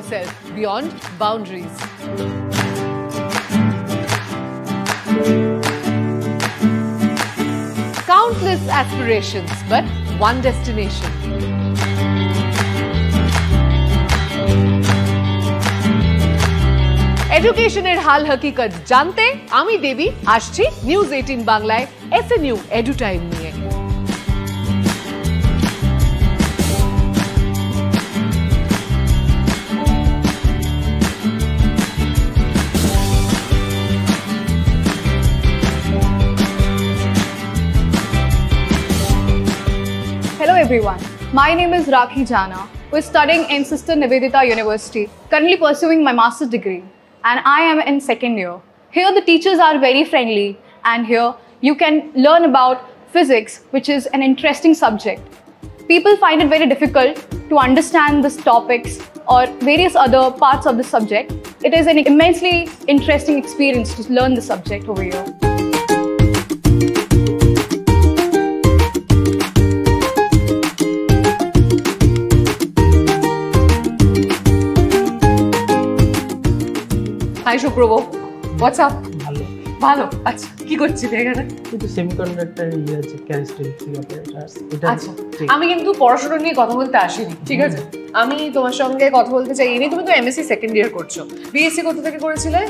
yourself beyond boundaries. Countless aspirations, but one destination. এডুকেশনের হাল হকিকত জানতে আমি দেবী আসছি নিউজ 18 বাংলায় SNU এডু টাইম নিয়ে। Hello everyone, my name is Rakhi Jana. We're studying in Sister Nivedita University, currently pursuing my master's degree, and I am in second year. Here the teachers are very friendly, and here you can learn about physics, which is an interesting subject. People find it very difficult to understand these topics or various other parts of the subject. It is an immensely interesting experience to learn the subject over here. Hi Suprabh, what's up? ভালো ভালো। আচ্ছা, কি করছিস এখানে? কিন্তু semiconductor আছে characteristic এটা। আচ্ছা, আমি কিন্তু পড়াশোনা নিয়ে কথা বলতে আসিনি, ঠিক আছে? আমি তোমার সঙ্গে কথা বলতে চাই এমনি। তুমি তো MSc সেকেন্ড ইয়ার করছো, BSc কোথা থেকে করেছিলে?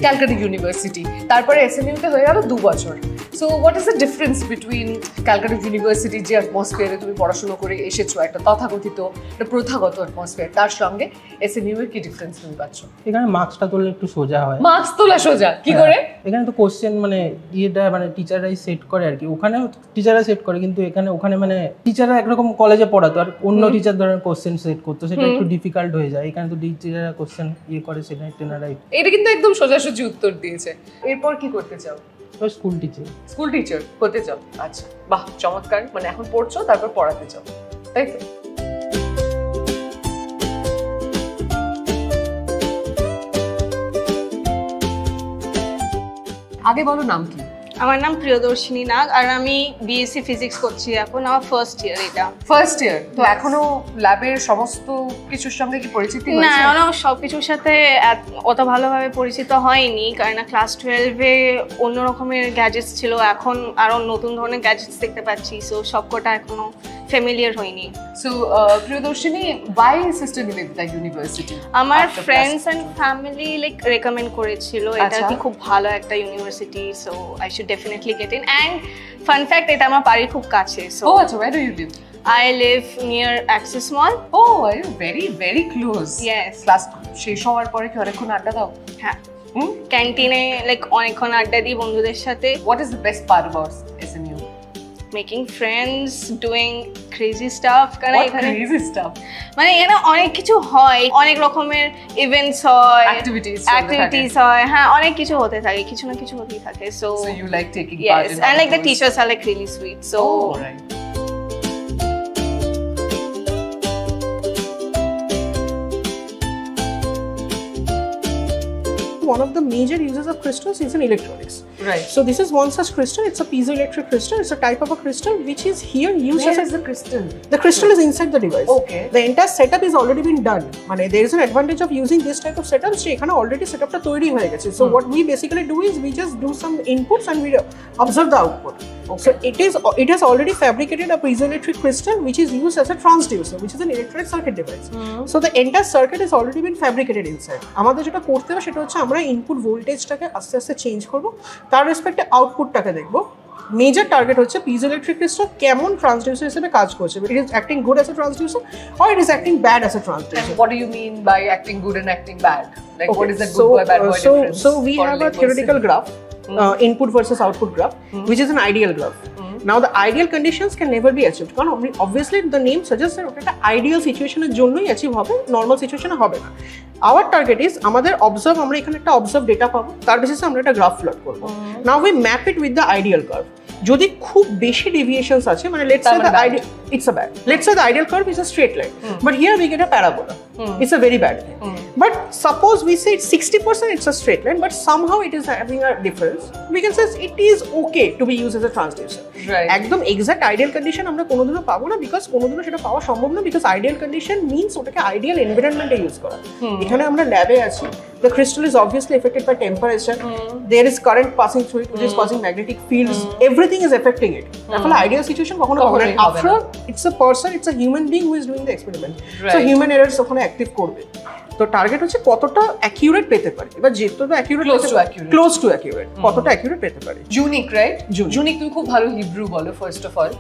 ক্যালকাটা ইউনিভার্সিটি। তারপরে SNU তে হয়ে গেল 2 বছর। So what is the difference between Calcutta university যে অ্যাটমসফিয়ারে তুমি পড়াশোনা করে এসেছো, একটা তথাকথিত একটা প্রথাগত অ্যাটমসফিয়ার, তার সঙ্গে SNU এর কি ডিফারেন্স তুমি পাচ্ছ? এখানে মার্কসটা তোলা একটু সোজা হয়। মার্কস তোলা সোজা কি করে? এখানে তো কোশ্চেন মানে ইয়েটা মানে টিচাররাই সেট করে আর কি। ওখানে টিচাররা সেট করে, কিন্তু ওখানে মানে টিচাররা একরকম কলেজে পড়াতো, আর অন্য টিচার ধরেন কোশ্চেন সেট করতো, সেটা একটু ডিফিকাল্ট হয়ে যায়। এখানে তো টিচাররা কোশ্চেন করে, সেটা টেনারাই। এটা কিন্তু একদম সোজাসুজি উত্তর দিয়েছে। এরপর কি করতে চাও? School teacher. স্কুল টিচার হতে চাও? আচ্ছা, বাহ, চমৎকার। মানে এখন পড়ছো, তারপর পড়াতে চাও, তাই তো? আগে বলো নাম কি? আমার নাম প্রিয়দর্শিনী নাগ, আর আমি BSc ফিজিক্স করছি এখন, আমার ফার্স্ট ইয়ার। এটা ফার্স্ট ইয়ার তো এখনো ল্যাবের সমস্ত কিছুর সঙ্গে কি পরিচিতি হয়েছে? না, এখনো সবকিছুর সাথে অত ভালোভাবে পরিচিত হয়নি, কারণ ক্লাস 12-এ অন্য রকমের গ্যাজেটস ছিল, এখন আরো নতুন ধরনের গ্যাজেটস দেখতে পাচ্ছি, সো সবকটা এখনো ফ্যামিলিয়ার হয়নি। So Priyadarshini, by sister Nivedita university? আমার friends and family like recommend করেছিল এটা কি খুব ভালো একটা university, so I should definitely get in. And fun fact, এটা আমার বাড়ির খুব কাছে। সো আচ্ছা, where do you live? I live near Axis Mall. Oh, are you very very close? Yes. Class শেষ হওয়ার পরে কি অনেকক্ষণ আড্ডা দাও? হ্যাঁ, ক্যান্টিনে লাইক অনেকক্ষণ আড্ডা দিই বন্ধুদের সাথে। What is the best part about SNU? Making friends, doing crazy stuff. What crazy stuff? মানে এখানে অনেক কিছু হয়, অনেক রকমের ইভেন্টস হয়, অ্যাক্টিভিটিস হয়, হ্যাঁ অনেক কিছু হতে থাকে, কিছু না কিছু হতেই থাকে। So you like taking part in? Yes, and like the teachers are like really sweet. So right. One of the major uses of crystals is in electronics. Right. So this is one such crystal. It's a piezoelectric crystal. It's a type of a crystal which is here used Where as is the crystal? The crystal is inside the device. Okay. The entire setup is already been done. Mane there is an advantage of using this type of setup. So ekhane already setup ta toiri hoye geche. So what we basically do is we just do some inputs and we observe the output. Okay. So it has already fabricated a piezoelectric crystal which is used as a transducer, which is an electronic circuit device. So the entire circuit has already been fabricated inside. Amader jeta korte hobe seta hocche amra input voltage-টাকে আস্তে আস্তে change করব, তার রেসপেক্টে আউটপুটটাকে দেখব। Major target হচ্ছে piezoelectric crystal কেমন transducer হিসেবে কাজ করছে। It is acting good as a transducer or it is acting bad as a transducer. And what do you mean by acting good and acting bad? Like what is the good boy bad boy difference? So we have a theoretical graph, input versus output graph, which is an ideal graph. Now the ideal conditions can never be achieved, কারণ obviously the name suggests that ওটা ideal situation এর জন্যই achieve হবে, normal সিচুয়েশনে হবে না। Our target is আমাদের observe, আমরা এখানে একটা অবজার্ভ ডেটা পাবো, তার বেসিসে আমরা একটা গ্রাফ প্লট করব। Now we map it with the ideal curve. যদি খুব বেশি deviations আছে, মানে let's say the ideal, it's a bad, let's say the ideal curve is a straight line, but here we get a parabola. It's a very bad thing. But suppose we say 60% it's a straight line, but somehow it is having a difference. We can say it is okay to be used as a transducer. Right. একদম exact ideal condition আমরা কোনোদিনও পাবো না, because কোনোদিনও সেটা পাওয়া সম্ভব না, বিকজ আইডিয়াল কন্ডিশন মিনস ওটাকে আইডিয়াল এনভায়রনমেন্টে ইউজ করা। এখানে আমরা ল্যাবে আছি, the crystal is obviously affected by temperature, there is current passing through it which is causing magnetic fields, everything is affecting it. তাহলে আইডিয়াল সিচুয়েশন কখনো হবে না। After all, it's a person, it's a human being who is doing the experiment, so human errors ওখানে active করবে। তো target হচ্ছে কতটা accurate পেতে পারে, এবার যেতটা অ্যাকিউরেট ক্লোজ টু অ্যাকিউরেট কতটা অ্যাকিউরেট পেতে পারে। Unique, right? ইউনিক। তুমি খুব ভালো হিব্রু বলো, first of all.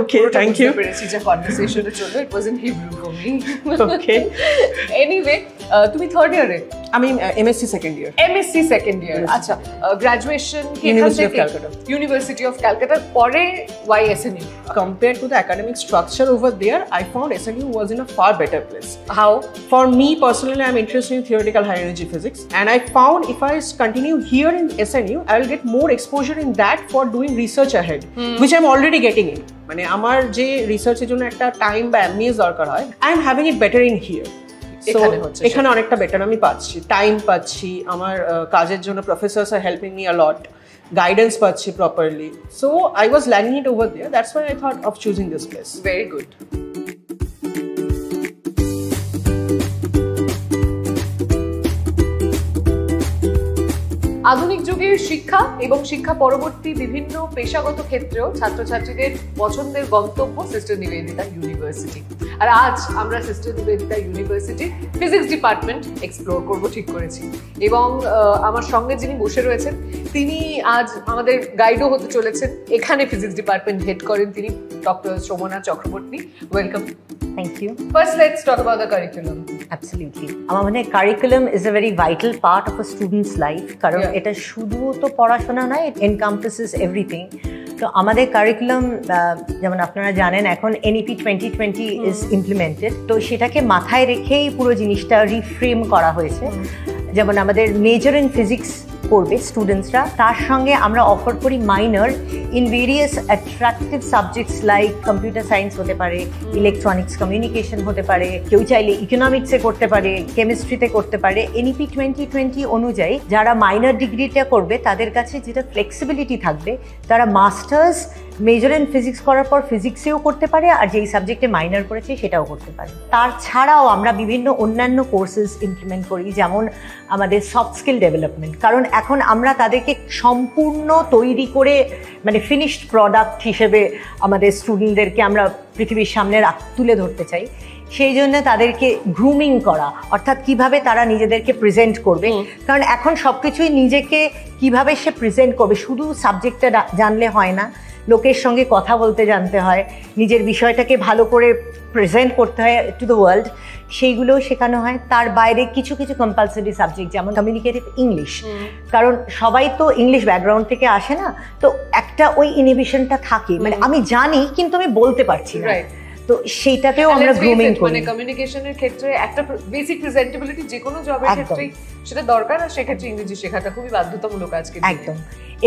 Okay, thank you. পেরেছি যে কনভারসেশনের জন্য it was in Hebrew for me. Okay, anyway, তুমি থার্ড ইয়ারে? আমি MSc second year. MSc second year, আচ্ছা। Graduation university of Calcutta. University of ক্যালকাটার পরে why এসএনইউ? Compared to the academic structure over there, I found SNU was in a far better place. How? For me personally, I'm interested in theoretical high energy physics, and I found if I continue here in SNU, I will get more exposure in that for doing research ahead, which I'm already getting in. মানে আমার যে রিসার্চের জন্য একটা time বা ambience দরকার হয়, I am having it better in here. এখানে অনেকটা বেটার আমি পাচ্ছি, টাইম পাচ্ছি, আমার কাজের জন্য professors are helping me a lot, guidance পাচ্ছি properly. So I was learning it over there, that's why I thought of choosing this place. Very good. আধুনিক যুগের শিক্ষা এবং শিক্ষা পরবর্তী বিভিন্ন পেশাগত ক্ষেত্রেও ছাত্রছাত্রীদের পছন্দের গন্তব্য সিস্টার নিবেদিতা ইউনিভার্সিটি। আর আজ আমরা sister Nivedita university physics department explore করব ঠিক করেছি, এবং আমার সঙ্গে যিনি বসে রয়েছেন তিনি আজ আমাদের গাইডও হতে চলেছেন। এখানে ফিজিক্স ডিপার্টমেন্ট হেড করেন তিনি, doctor Somnath Chakraborty. Welcome. Thank you. First, let's talk about the curriculum. Absolutely. আমার মনে হয় curriculum is a very vital part of a student's life, কারণ এটা শুধু তো পড়াশোনা নয়, it encompasses everything. তো আমাদের কারিকুলাম যেমন আপনারা জানেন এখন NEP 2020 is implemented, তো সেটাকে মাথায় রেখেই পুরো জিনিসটা রিফ্রেম করা হয়েছে। যেমন আমাদের মেজর ইন ফিজিক্স করবে স্টুডেন্টসরা, তার সঙ্গে আমরা অফার করি minor in various attractive subjects like computer science হতে পারে, ইলেকট্রনিক্স কমিউনিকেশন হতে পারে, কেউ চাইলে ইকোনমিক্সে করতে পারে, কেমিস্ট্রিতে করতে পারে। NEP 2020 অনুযায়ী যারা মাইনর ডিগ্রিটা করবে তাদের কাছে যেটা ফ্লেক্সিবিলিটি থাকবে, তারা মাস্টার্স মেজর ইন ফিজিক্স করার পর ফিজিক্সেও করতে পারে, আর যেই সাবজেক্টে মাইনর করেছে সেটাও করতে পারে। তার ছাড়াও আমরা বিভিন্ন অন্যান্য কোর্সেস ইমপ্লিমেন্ট করি, যেমন আমাদের সফট স্কিল ডেভেলপমেন্ট, কারণ এখন আমরা তাদেরকে সম্পূর্ণ তৈরি করে মানে ফিনিশড প্রোডাক্ট হিসেবে আমাদের স্টুডেন্টদেরকে আমরা পৃথিবীর সামনে তুলে ধরতে চাই। সেই জন্য তাদেরকে গ্রুমিং করা, অর্থাৎ কিভাবে তারা নিজেদেরকে প্রেজেন্ট করবে, কারণ এখন সব কিছুই নিজেকে কিভাবে সে প্রেজেন্ট করবে, শুধু সাবজেক্টটা জানলে হয় না, লোকের সঙ্গে কথা বলতে জানতে হয়, নিজের বিষয়টাকে ভালো করে প্রেজেন্ট করতে হয় টু দ্য ওয়ার্ল্ড, সেইগুলোও শেখানো হয়। তার বাইরে কিছু কিছু কম্পালসারি সাবজেক্ট যেমন কমিউনিকেটিভ ইংলিশ, কারণ সবাই তো ইংলিশ ব্যাকগ্রাউন্ড থেকে আসে না, তো একটা ওই ইনহিবিশনটা থাকে, মানে আমি জানি কিন্তু আমি বলতে পারছি না, তো সেইটাতেও আমরা গ্রুমিং করি। মানে কমিউনিকেশনের ক্ষেত্রে একটা বেসিক প্রেজেন্টেবিলিটি যে কোনো জবের ক্ষেত্রেই সেটা দরকার, আর সেক্ষেত্রে ইংরেজি শেখাটা খুবই বাধ্যতামূলক আজকে। একদম।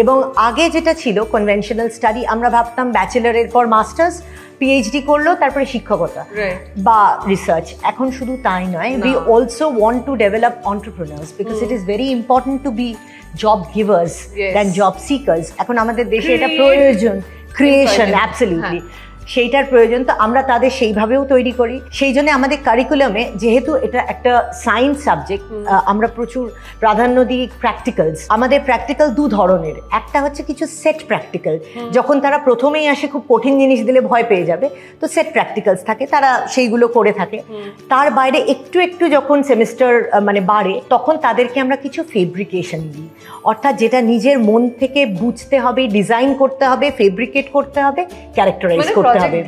এবং আগে যেটা ছিল কনভেনশনাল স্টাডি, আমরা ভাবতাম ব্যাচেলারের পর মাস্টার্স, PhD করলো তারপরে শিক্ষকতা বা রিসার্চ। এখন শুধু তাই নয়, we also want to develop entrepreneurs because it is very important to be job givers than job seekers. এখন আমাদের দেশে এটা প্রয়োজন, ক্রিয়েশন, অ্যাবসলিউটলি সেইটার প্রয়োজন, তো আমরা তাদের সেইভাবেও তৈরি করি। সেই জন্য আমাদের কারিকুলামে, যেহেতু এটা একটা সায়েন্স সাবজেক্ট, আমরা প্রচুর প্রাধান্য দিই প্র্যাকটিক্যালস। আমাদের প্র্যাকটিক্যাল দু ধরনের, একটা হচ্ছে কিছু সেট প্র্যাকটিক্যাল, যখন তারা প্রথমেই আসে খুব কঠিন জিনিস দিলে ভয় পেয়ে যাবে, তো সেট প্র্যাকটিক্যালস থাকে, তারা সেইগুলো করে থাকে। তার বাইরে একটু একটু যখন সেমিস্টার মানে বাড়ে, তখন তাদেরকে আমরা কিছু ফেব্রিকেশন দিই, অর্থাৎ যেটা নিজের মন থেকে বুঝতে হবে, ডিজাইন করতে হবে, ফেব্রিকেট করতে হবে, ক্যারেক্টারাইজ করতে হবে,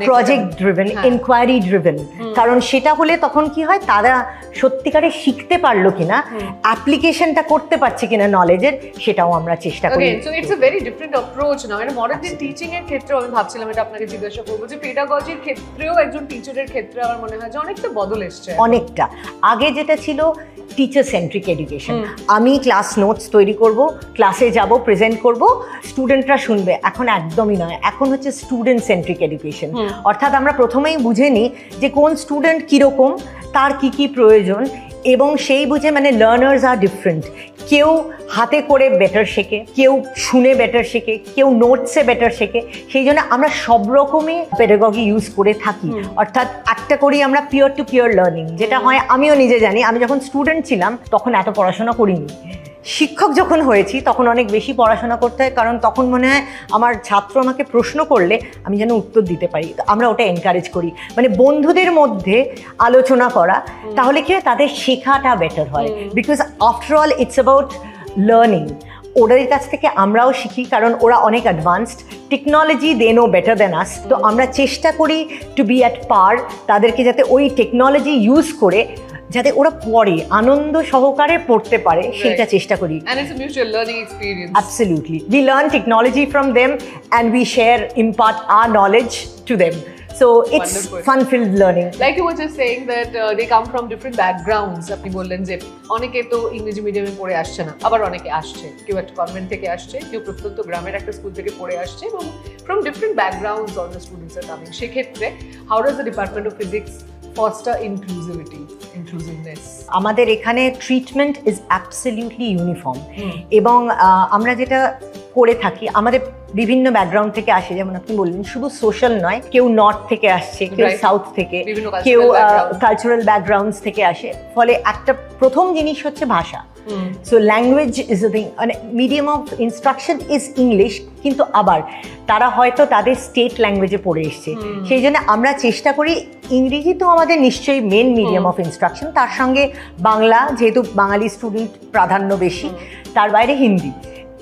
প্রজেক্ট ড্রিভেন, ইনকোয়ারি ড্রিভেন। কারণ সেটা হলে তখন কি হয়, তারা সত্যিকারে শিখতে পারলো কিনা, অ্যাপ্লিকেশনটা করতে পারছে কিনা নলেজের, সেটাও আমরা চেষ্টা করি। So it's a very different approach now. এটা মডার্ন ডে টিচিং এর ক্ষেত্রেও আমি ভাবছিলাম এটা আপনাকে জিজ্ঞাসা করবো, যে পেডাগজির ক্ষেত্রেও একজন টিচারের ক্ষেত্রে আমার মনে হয় যে অনেকটা বদল এসছে। অনেকটা। আগে যেটা ছিল টিচার সেন্ট্রিক এডুকেশন। আমি ক্লাস নোটস তৈরি করব, ক্লাসে যাব, প্রেজেন্ট করব, স্টুডেন্টরা শুনবে। এখন একদমই নয়, এখন হচ্ছে স্টুডেন্ট সেন্ট্রিক এডুকেশন। অর্থাৎ আমরা প্রথমেই বুঝে নিই যে কোন স্টুডেন্ট কীরকম, তার কি কি প্রয়োজন, এবং সেই বুঝে মানে লার্নার্স আর ডিফারেন্ট। কেউ হাতে করে বেটার শেখে, কেউ শুনে বেটার শেখে, কেউ নোটসে বেটার শেখে। সেই জন্য আমরা সব রকমই পেডাগজি ইউজ করে থাকি। অর্থাৎ একটা করি আমরা পিয়ার টু পিয়ার লার্নিং, যেটা হয় আমিও নিজে জানি। আমি যখন স্টুডেন্ট ছিলাম তখন এত পড়াশোনা করিনি, শিক্ষক যখন হয়েছি তখন অনেক বেশি পড়াশোনা করতে হয়, কারণ তখন মনে হয় আমার ছাত্র আমাকে প্রশ্ন করলে আমি যেন উত্তর দিতে পারি। তো আমরা ওটা এনকারেজ করি, মানে বন্ধুদের মধ্যে আলোচনা করা, তাহলে কি হয় তাদের শেখাটা বেটার হয়। Because after all it's about learning. ওদের কাছ থেকে আমরাও শিখি, কারণ ওরা অনেক advanced, technology they know better than us. তো আমরা চেষ্টা করি টু বি অ্যাট পার, তাদেরকে যাতে ওই টেকনোলজি ইউজ করে যাতে ওরা পড়ে, আনন্দ সহকারে পড়তে পারে, সেটা চেষ্টা করি। And it's a mutual learning experience. Absolutely. We learn technology from them and we impart our knowledge to them. So it's Wonderful. fun-filled learning. Like you were just saying that they come from different backgrounds. আপনি বললেন যে অনেকে তো ইংরেজি মিডিয়ামে পড়ে আসছে না, আবার অনেকে আসছে, কেউ একটা কনভেন্ট থেকে আসছে, কেউ প্রত্যন্ত গ্রামের একটা স্কুল থেকে পড়ে আসছে, এবং from different backgrounds all the students are coming. সেক্ষেত্রে how does the Department of Physics foster inclusiveness? আমাদের এখানে ট্রিটমেন্ট ইজ অ্যাবসলিউটলি ইউনিফর্ম, এবং আমরা যেটা করে থাকি, আমাদের বিভিন্ন ব্যাকগ্রাউন্ড থেকে আসে, যেমন আপনি বললেন শুধু সোশ্যাল নয়, কেউ নর্থ থেকে আসছে, কেউ সাউথ থেকে, কেউ কালচারাল ব্যাকগ্রাউন্ডস থেকে আসে। ফলে একটা প্রথম জিনিস হচ্ছে ভাষা। So language is a thing, মানে medium of instruction is English, কিন্তু আবার তারা হয়তো তাদের স্টেট ল্যাঙ্গুয়েজে পড়ে এসছে। সেই জন্য আমরা চেষ্টা করি, ইংরেজি তো আমাদের নিশ্চয়ই মেন মিডিয়াম অফ ইনস্ট্রাকশন, তার সঙ্গে বাংলা, যেহেতু বাঙালি স্টুডেন্ট প্রাধান্য বেশি, তার বাইরে হিন্দি।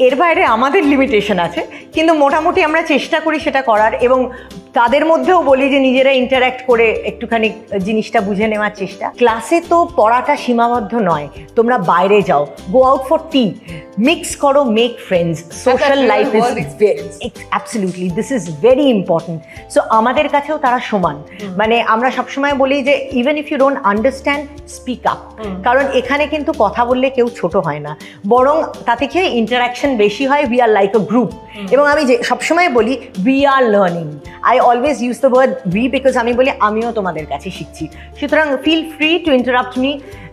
এর বাইরে আমাদের লিমিটেশন আছে, কিন্তু মোটামুটি আমরা চেষ্টা করি সেটা করার, এবং তাদের মধ্যেও বলি যে নিজেরা ইন্টারঅ্যাক্ট করে একটুখানি জিনিসটা বুঝে নেওয়ার চেষ্টা। ক্লাসে তো পড়াটা সীমাবদ্ধ নয়, তোমরা বাইরে যাও, go out for tea, mix করো, make friends, social life is absolutely, this is very important. So আমাদের কাছেও তারা সমান, মানে আমরা সবসময় বলি যে even if you don't understand, speak up, কারণ এখানে কিন্তু কথা বললে কেউ ছোট হয় না, বরং তাতে কি ইন্টারাকশন বেশি হয়। We are like a group, এবং আমি যে সবসময় বলি we are learning. I always use the word we because আমি বলি আমিও তোমাদের কাছে শিখছি। সুতরাং feel free to interrupt me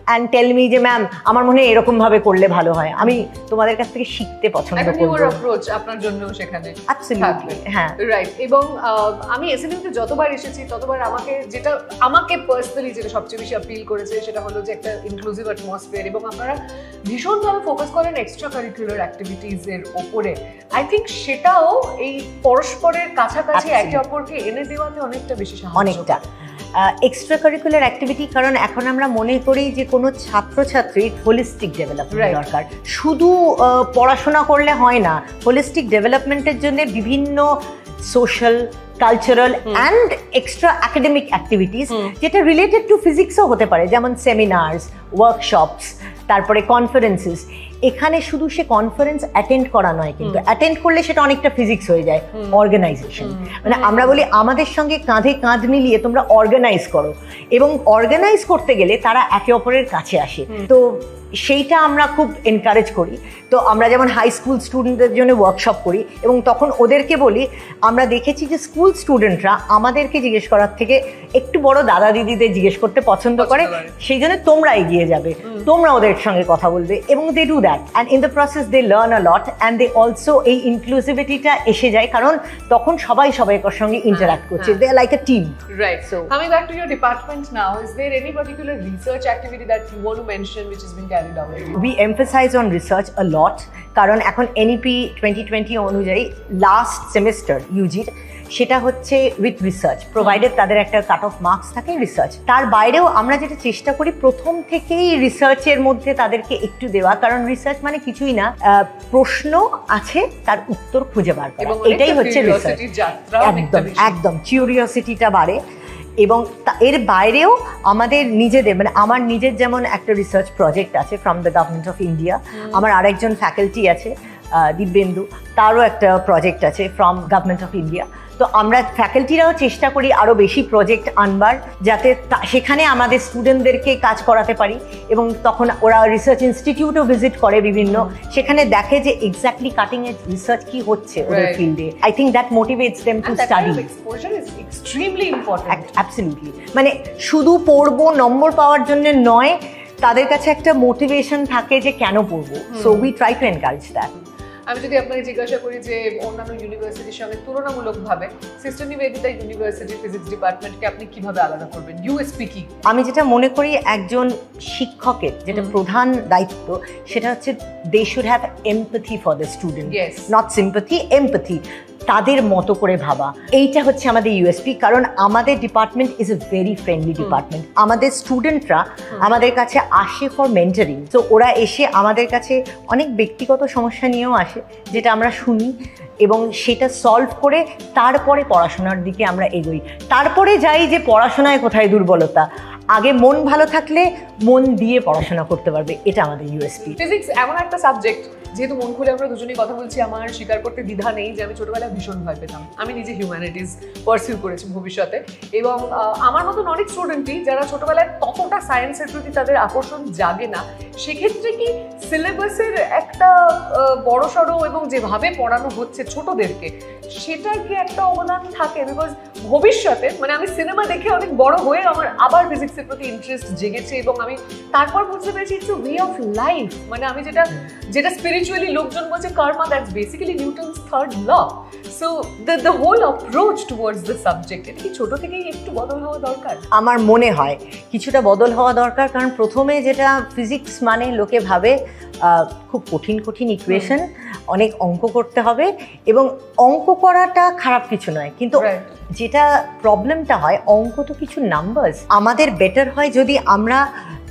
and tell me যে ম্যাম আমার মনে হয় এরকম ভাবে করলে ভালো হয়, আমি তোমাদের কাছ থেকে শিখতে পছন্দ করব। অ্যাপ্রোচ আপনার জন্য সেখানে অ্যাবসলিউটলি, হ্যাঁ, রাইট। এবং আমি এসএনইউতে যতবার এসেছি ততবার আমাকে পার্সোনালি যেটা সবচেয়ে বেশি আপিল করেছে সেটা হলো যে একটা ইনক্লুসিভ অ্যাটমসফিয়ার, এবং আপনারা ভীষণভাবে ফোকাস করেন এক্সট্রা কারিকুলার অ্যাক্টিভিটিস এর ওপরে। আই থিঙ্ক সেটাও এই পরস্পরের কাছাকাছি একে অপরকে এনে দেওয়াতে অনেকটা বেশি সাহায্য, অনেকটা এক্সট্রা কারিকুলার অ্যাক্টিভিটি। কারণ এখন আমরা মনে করি যে কোনো ছাত্রছাত্রীর হোলিস্টিক ডেভেলপমেন্ট দরকার, শুধু পড়াশোনা করলে হয় না। হোলিস্টিক ডেভেলপমেন্টের জন্য বিভিন্ন social, cultural and extra academic activities, যেটা রিলেটেড টু ফিজিক্সও হতে পারে, যেমন সেমিনার্স, ওয়ার্কশপস, তারপরে কনফারেন্সেস। এখানে শুধু সে কনফারেন্স অ্যাটেন্ড করা নয়, কিন্তু অ্যাটেন্ড করলে সেটা অনেকটা ফিজিক্স হয়ে যায়, অর্গানাইজেশন। মানে আমরা বলি আমাদের সঙ্গে কাঁধে কাঁধ মিলিয়ে তোমরা অর্গানাইজ করো, এবং অর্গানাইজ করতে গেলে তারা একে অপরের কাছে আসে। তো সেইটা আমরা খুব এনকারেজ করি। তো আমরা যেমন হাই স্কুল স্টুডেন্টদের জন্য ওয়ার্কশপ করি, এবং তখন ওদেরকে বলি, আমরা দেখেছি যে স্কুল স্টুডেন্টরা আমাদেরকে জিজ্ঞেস করার থেকে একটু বড় দাদা দিদিদের জিজ্ঞেস করতে পছন্দ করে, সেই জন্য তোমরা এগিয়ে যাবে, তোমরা ওদের সঙ্গে কথা বলবে, এবং they do that and in the process they learn a lot and they also এই ইনক্লুসিভিটিটা এসে যায়, কারণ তখন সবাই সবাইকার সঙ্গে ইন্টারাক্ট করছে, they are like a team. Right. So coming back to your department now, is there any particular research activity that you want to mention which has been carried out? We emphasize on research a lot, কারণ এখন NEP 2020 অনুযায়ী last semester ইউজির সেটা হচ্ছে with research, provided তাদের একটা cut off marks থাকে research. তার বাইরেও আমরা যেটা চেষ্টা করি প্রথম থেকেই রিসার্চের মধ্যে তাদেরকে একটু দেওয়া, কারণ রিসার্চ মানে কিছুই না, প্রশ্ন আছে তার উত্তর খুঁজে বার করা, এটাই হচ্ছে রিসার্চ। একদম একদম কিউরিওসিটিটা বাড়ে। এবং এর বাইরেও আমাদের নিজেদের, মানে আমার নিজের যেমন একটা রিসার্চ প্রজেক্ট আছে from the government of India, আমার আরেকজন ফ্যাকাল্টি আছে দিব্যেন্দু, তারও একটা প্রজেক্ট আছে ফ্রম গভর্নমেন্ট অফ ইন্ডিয়া। তো আমরা ফ্যাকাল্টিরাও চেষ্টা করি আরও বেশি প্রজেক্ট আনবার, যাতে সেখানে আমাদের স্টুডেন্টদেরকে কাজ করাতে পারি, এবং তখন ওরা রিসার্চ ইনস্টিটিউটও ভিজিট করে বিভিন্ন, সেখানে দেখে যে এক্স্যাক্টলি কাটিং এজ রিসার্চ কি হচ্ছে ওদের ফিল্ডে। I think that motivates them to study. Exposure is extremely important. Absolutely, মানে শুধু পড়বো নম্বর পাওয়ার জন্য নয়, তাদের কাছে একটা মোটিভেশন থাকে যে কেন পড়বো। So we try to encourage that. আমি যদি আপনাকে জিজ্ঞাসা করি যে অন্যান্য ইউনিভার্সিটির সঙ্গে তুলনামূলকভাবে সিস্টার নিবেদিতা ইউনিভার্সিটির ফিজিক্স ডিপার্টমেন্টকে আপনি কিভাবে আলাদা করবেন? ইউএসপি কি? আমি যেটা মনে করি একজন শিক্ষকের যেটা প্রধান দায়িত্ব, সেটা হচ্ছে they should have empathy for the student, not sympathy, empathy, তাদের মতো করে ভাবা। এইটা হচ্ছে আমাদের ইউএসপি, কারণ আমাদের department is a very friendly department. আমাদের স্টুডেন্টরা আমাদের কাছে আসে ফর মেন্টরিং, তো ওরা এসে আমাদের কাছে অনেক ব্যক্তিগত সমস্যা নিয়েও আসে, যেটা আমরা শুনি এবং সেটা সলভ করে তারপরে পড়াশোনার দিকে আমরা এগোই। তারপরে যাই যে পড়াশোনায় কোথায় দুর্বলতা, আগে মন ভালো থাকলে মন দিয়ে পড়াশোনা করতে পারবে, এটা আমাদের ইউএসপি। ফিজিক্স এমন একটা সাবজেক্ট, যেহেতু মন খুলে আমরা দুজনেই কথা বলছি, আমার স্বীকার করতে দ্বিধা নেই যে আমি ছোটবেলায় ভীষণ ভয় পেতাম। আমি নিজে হিউম্যানিটিস পারসিউ করেছি ভবিষ্যতে, এবং আমার মতন অনেক স্টুডেন্টই যারা ছোটবেলায় ততটা সায়েন্সের প্রতি তাদের আকর্ষণ জাগে না, সেক্ষেত্রে কি সিলেবাসের একটা বড়সড় এবং যেভাবে পড়ানো হচ্ছে ছোটদেরকে, সেটার কি একটা অবদান থাকে? বিকজ ভবিষ্যতে মানে আমি সিনেমা দেখে অনেক বড় হয়ে আমার আবার ফিজিক্সের প্রতি ইন্টারেস্ট জেগেছে, এবং আমি তারপর বুঝতে পেরেছি it's a way of life. মানে আমি যেটা স্পিরিচুয়ালি লোকজন বলছে karma, that's basically Newton's third law. So the whole approach towards the subject, এটা কি ছোট থেকেই একটু বদল হওয়া দরকার? আমার মনে হয় কিছুটা বদল হওয়া দরকার, কারণ প্রথমে যেটা ফিজিক্স মানে লোকে ভাবে খুব কঠিন কঠিন ইকুয়েশন, অনেক অঙ্ক করতে হবে, এবং অঙ্ক করাটা খারাপ কিছু নয়, কিন্তু যেটা প্রবলেমটা হয়, অঙ্ক তো কিছু নাম্বারস। আমাদের বেটার হয় যদি আমরা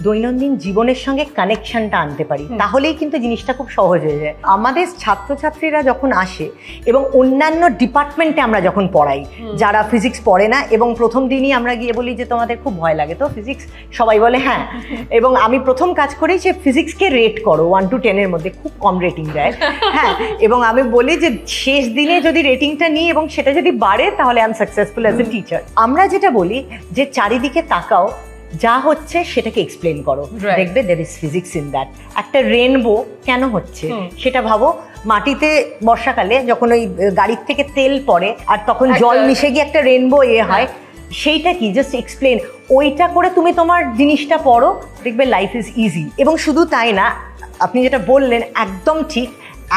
দৈনন্দিন জীবনের সঙ্গে কানেকশনটা আনতে পারি, তাহলেই কিন্তু জিনিসটা খুব সহজ হয়ে যায়। আমাদের ছাত্রছাত্রীরা যখন আসে এবং অন্যান্য ডিপার্টমেন্টে আমরা যখন পড়াই, যারা ফিজিক্স পড়ে না, এবং প্রথম দিনই আমরা গিয়ে বলি যে তোমাদের খুব ভয় লাগে তো ফিজিক্স, সবাই বলে হ্যাঁ, এবং আমি প্রথম কাজ করি যে ফিজিক্সকে রেট করো 1 to 10 এর মধ্যে, খুব কম রেটিং দেয়, হ্যাঁ, এবং আমি বলি যে শেষ দিনে যদি রেটিংটা নিই এবং সেটা যদি বাড়ে তাহলে I am successful as a teacher. আমরা যেটা বলি যে চারিদিকে তাকাও, যা হচ্ছে সেটাকে এক্সপ্লেন করো, দেখবে there is physics in that. একটা রেনবো কেন হচ্ছে সেটা ভাবো, মাটিতে বর্ষাকালে যখন ওই গাড়ির থেকে তেল পড়ে আর তখন জল মিশে গিয়ে একটা রেনবো হয়, সেইটা কি জাস্ট এক্সপ্লেন, ওইটা করে তুমি তোমার জিনিসটা পড়ো, দেখবে লাইফ ইজ ইজি। এবং শুধু তাই না, আপনি যেটা বললেন একদম ঠিক,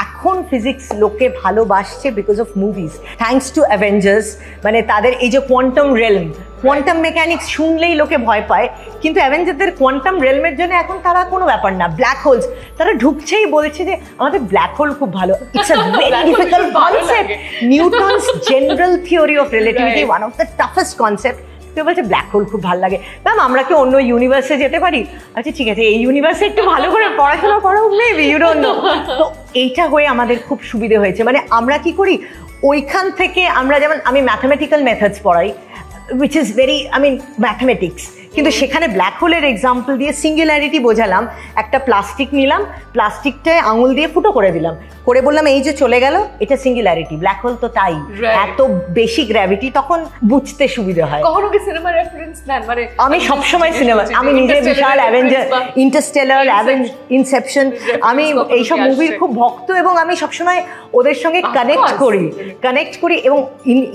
এখন ফিজিক্স লোকে ভালোবাসছে because of movies, thanks to Avengers. মানে তাদের এই যে কোয়ান্টাম রেলম, কোয়ান্টাম মেকানিক্স শুনলেই লোকে ভয় পায়, কিন্তু অ্যাভেঞ্জারদের কোয়ান্টাম রেলমের জন্য এখন তারা কোনো ব্যাপার না। ব্ল্যাক হোলস, তারা ঢুকছেই বলছে যে আমাদের ব্ল্যাক হোল খুব ভালো। It's a very difficult concept, Newton's general theory of relativity, one of the toughest concept. কেউ বলছে ব্ল্যাক হোল খুব ভালো লাগে, ম্যাম আমরা কি অন্য ইউনিভার্সে যেতে পারি? আচ্ছা ঠিক আছে, এই ইউনিভার্সে একটু ভালো করে পড়াশোনা করো, মেবি ইউ ডোন্ট নো। তো এইটা হয়ে আমাদের খুব সুবিধে হয়েছে। মানে আমরা কি করি, ওইখান থেকে আমরা, যেমন আমি ম্যাথামেটিক্যাল মেথডস পড়াই, which is very, I mean, mathematics, কিন্তু সেখানে ব্ল্যাক হোলের এক্সাম্পল দিয়ে সিঙ্গুলারিটি বোঝালাম। একটা প্লাস্টিক নিলাম, প্লাস্টিকটায় আঙুল দিয়ে ফুটো করে দিলাম, করে বললাম এই যে চলে গেল, এটা সিঙ্গুলারিটি। ব্ল্যাক হোল তো তাই, এত বেশি গ্র্যাভিটি, তখন বুঝতে সুবিধা হয়। কখনো কি সিনেমা রেফারেন্স নেন? মানে আমি সবসময় সিনেমা, আমি নিজে বিশাল অ্যাভেঞ্জার, ইন্টারস্টেলার, ইনসেপশন, আমি এইসব মুভির খুব ভক্ত, এবং আমি সবসময় ওদের সঙ্গে কানেক্ট করি এবং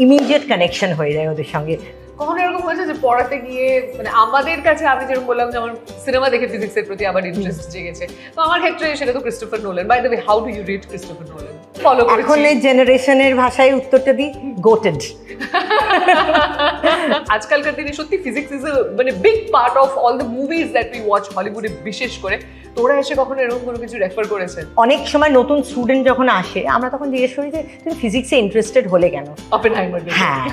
ইমিডিয়েট কানেকশন হয়ে যায় ওদের সঙ্গে। কখনো এরকম হয়েছে যে পড়াতে গিয়ে, মানে আমাদের কাছে, আমি যেরকম বললাম যে আমার সিনেমা দেখে ফিজিক্সের প্রতি আবার ইন্টারেস্ট জেগেছে, তো আমার ক্ষেত্রে সেটা তো Christopher Nolan. By the way, how do you rate Christopher Nolan? Follow করেছি। এখন এই জেনারেশনের ভাষায় উত্তরটা দিই, গোটেড। আজকালকার দিনে সত্যি ফিজিক্স ইজ মানে big part of all the movies that we watch, হলিউডে বিশেষ করে। তোরা এসে কখনো এরকম কোনো কিছু রেফার করেছেন? অনেক সময় নতুন স্টুডেন্ট যখন আসে, আমরা তখন জিজ্ঞেস করি যে তুমি ফিজিক্সে ইন্টারেস্টেড হলে কেন? অপেনহাইমার দেখে। হ্যাঁ,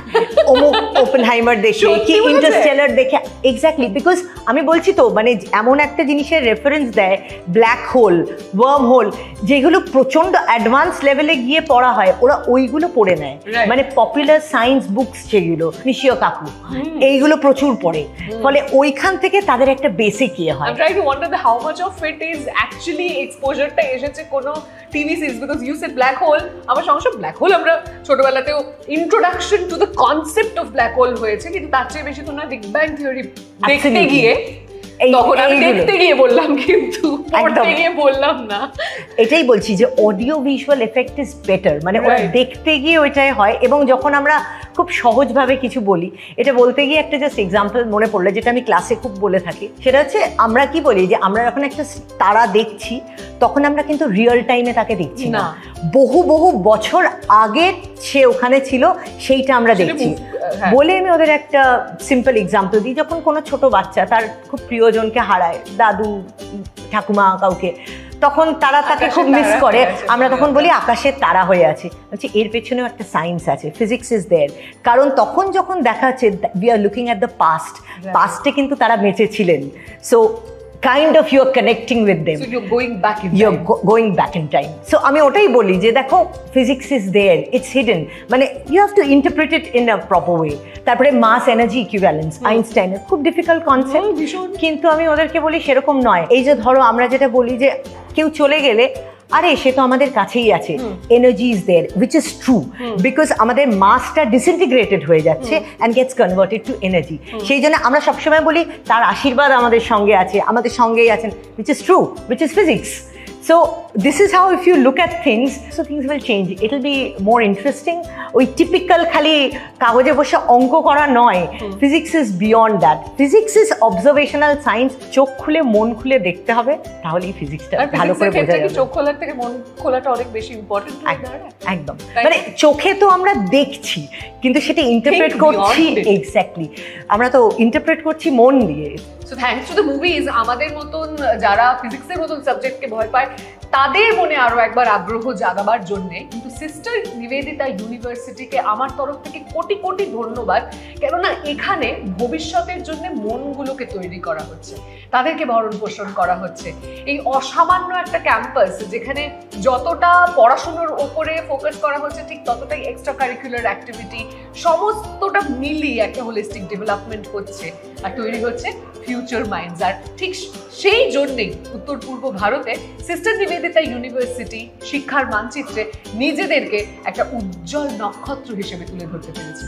ওপেনহাইমার দেখে কি ইন্টারস্টেলার দেখে, এক্স্যাক্টলি। বিকজ আমি বলছি তো, মানে এমন একটা জিনিসের রেফারেন্স দেয়, ব্ল্যাক হোল, ওয়ার্ম হোল, যেগুলো প্রচন্ড অ্যাডভান্স লেভেলে গিয়ে পড়া হয়, ওরা ওইগুলো পড়ে নেয়। মানে পপুলার সায়েন্স বুকস যেগুলো, নিশিও কাকু, এইগুলো প্রচুর পড়ে, ফলে ওইখান থেকে তাদের একটা বেসিক ইয়ে হয়। I'm trying to wonder how much of it humanities actually এক্সপোজারটা এসেছে কোনো TV series, because you said black hole, আমার সমস্যা ব্ল্যাক হোল আমরা ছোটবেলাতেও introduction to the concept of black hole হয়েছে, কিন্তু তার চেয়ে বেশি তো না বিগ ব্যাং থিওরি দেখতে গিয়ে তখন আমি দেখতে গিয়ে বললাম, কিন্তু পড়তে গিয়ে বললাম না। এটাই বলছি যে audio visual effect is better, মানে ওরা দেখতে গিয়ে ওইটাই হয়। এবং যখন আমরা খুব সহজভাবে কিছু বলি, এটা বলতে গিয়ে একটা জাস্ট এক্সাম্পল মনে পড়লো যেটা আমি ক্লাসে খুব বলে থাকি, সেটা হচ্ছে আমরা কি বলি যে আমরা যখন একটা তারা দেখছি তখন আমরা কিন্তু রিয়েল টাইমে তাকে দেখছি না, বহু বহু বছর আগে সে ওখানে ছিল সেইটা আমরা দেখছি। বলে আমি ওদের একটা সিম্পল এক্সাম্পল দিই, যখন কোনো ছোট বাচ্চা তার খুব প্রিয়জনকে হারায়, দাদু ঠাকুমা কাউকে, তখন তারা তাকে খুব মিস করে, আমরা তখন বলি আকাশের তারা হয়ে আছে। বলছি এর পেছনেও একটা সায়েন্স আছে, ফিজিক্স ইজ দেয়ার। কারণ তখন যখন দেখা যাচ্ছে we are looking at the পাস্টে কিন্তু তারা বেঁচে ছিলেন, so kind of you're connecting with them, so you're going back in time, you're going back in time. So আমি ওটাই বলি যে দেখো physics is there, it's hidden, মানে you have to interpret it in a proper way. তারপরে মাস energy equivalence, আইনস্টাইনের খুব difficult concept, কিন্তু আমি ওদেরকে বলি সেরকম নয়। এই যে ধরো আমরা যেটা বলি যে কেউ চলে গেলে আরে সে তো আমাদের কাছেই আছে, energy is there, which is true, because আমাদের মাসটা ডিসইন্টিগ্রেটেড হয়ে যাচ্ছে and gets converted to energy. সেই জন্য আমরা সবসময় বলি তার আশীর্বাদ আমাদের সঙ্গে আছে, আমাদের সঙ্গেই আছেন, which is true, which is physics. So this is how if you look at things, so things will change. It will be more interesting. ওই টিপিক্যাল খালি কাগজে বসে অঙ্ক করা নয়, physics is beyond that. Physics is observational science, চোখ খুলে মন খুলে দেখতে হবে, তাহলেই ফিজিক্সটা ভালো করে বোঝা যাবে। চোখ খোলার থেকে মন খোলাটা অনেক বেশি ইম্পর্টেন্ট। একদম, মানে চোখে তো আমরা দেখছি কিন্তু সেটা ইন্টারপ্রেট করছি, এক্স্যাক্টলি আমরা তো ইন্টারপ্রেট করছি মন দিয়ে। So thanks to the movies আমাদের মতন যারা ফিজিক্সের মতন সাবজেক্টকে ভয় পায় তাদের মনে আরো একবার আগ্রহ জাগাবার জন্যে কিন্তু সিস্টার নিবেদিতা ইউনিভার্সিটিকে আমার তরফ থেকে কোটি কোটি ধন্যবাদ, কেননা এখানে ভবিষ্যতের জন্য মনগুলোকে তৈরি করা হচ্ছে, তাদেরকে ভরণ পোষণ করা হচ্ছে। এই অসামান্য একটা ক্যাম্পাস যেখানে যতটা পড়াশোনার ওপরে ফোকাস করা হচ্ছে ঠিক ততটাই এক্সট্রা কারিকুলার অ্যাক্টিভিটি, সমস্তটা মিলিয়ে একটা হোলিস্টিক ডেভেলপমেন্ট হচ্ছে আর তৈরি হচ্ছে ফিউচার মাইন্ডস। আর ঠিক সেই জন্যেই উত্তর পূর্ব ভারতে সিস্টার নিবেদিতা ইউনিভার্সিটি শিক্ষার মানচিত্রে নিজেদেরকে একটা উজ্জ্বল নক্ষত্র হিসেবে তুলে ধরতে পেরেছে।